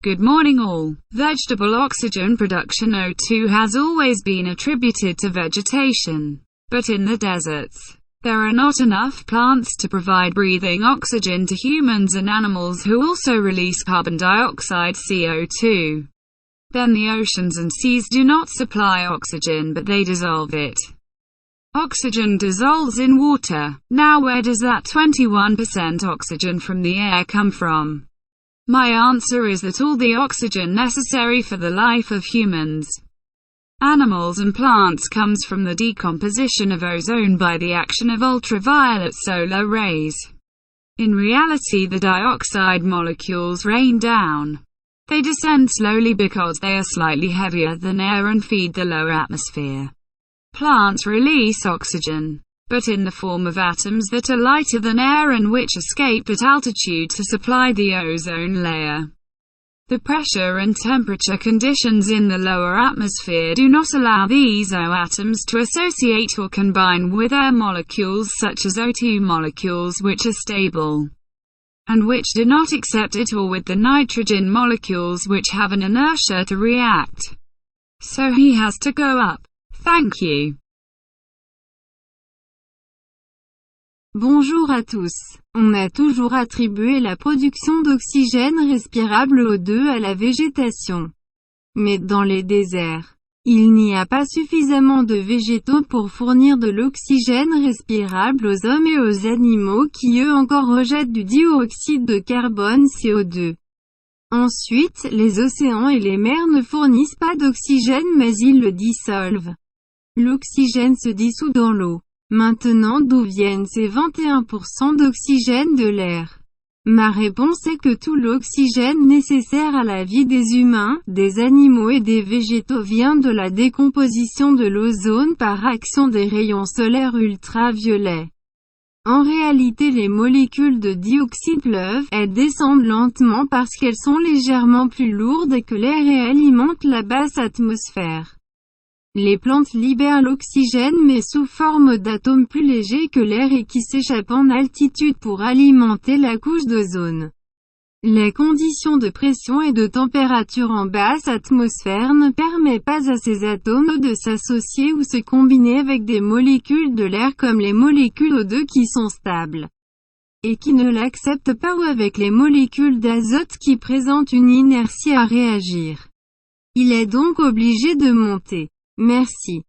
Good morning all. Vegetable oxygen production O2 has always been attributed to vegetation. But in the deserts, there are not enough plants to provide breathing oxygen to humans and animals who also release carbon dioxide CO2. Then the oceans and seas do not supply oxygen but they dissolve it. Oxygen dissolves in water. Now where does that 21% oxygen from the air come from? My answer is that all the oxygen necessary for the life of humans, animals and plants comes from the decomposition of ozone by the action of ultraviolet solar rays. In reality, the dioxide molecules rain down. They descend slowly because they are slightly heavier than air and feed the lower atmosphere. Plants release oxygen, but in the form of atoms that are lighter than air and which escape at altitude to supply the ozone layer. The pressure and temperature conditions in the lower atmosphere do not allow these O atoms to associate or combine with air molecules such as O2 molecules, which are stable and which do not accept it, or with the nitrogen molecules which have an inertia to react. So he has to go up. Thank you. Bonjour à tous. On a toujours attribué la production d'oxygène respirable O2 à la végétation. Mais dans les déserts, il n'y a pas suffisamment de végétaux pour fournir de l'oxygène respirable aux hommes et aux animaux qui eux encore rejettent du dioxyde de carbone CO2. Ensuite, les océans et les mers ne fournissent pas d'oxygène mais ils le dissolvent. L'oxygène se dissout dans l'eau. Maintenant, d'où viennent ces 21% d'oxygène de l'air? Ma réponse est que tout l'oxygène nécessaire à la vie des humains, des animaux et des végétaux vient de la décomposition de l'ozone par action des rayons solaires ultraviolets. En réalité, les molécules de dioxyde pleuvent, elles descendent lentement parce qu'elles sont légèrement plus lourdes que l'air et alimentent la basse atmosphère. Les plantes libèrent l'oxygène mais sous forme d'atomes plus légers que l'air et qui s'échappent en altitude pour alimenter la couche d'ozone. Les conditions de pression et de température en basse atmosphère ne permettent pas à ces atomes de s'associer ou se combiner avec des molécules de l'air comme les molécules O2 qui sont stables et qui ne l'acceptent pas, ou avec les molécules d'azote qui présentent une inertie à réagir. Il est donc obligé de monter. Merci.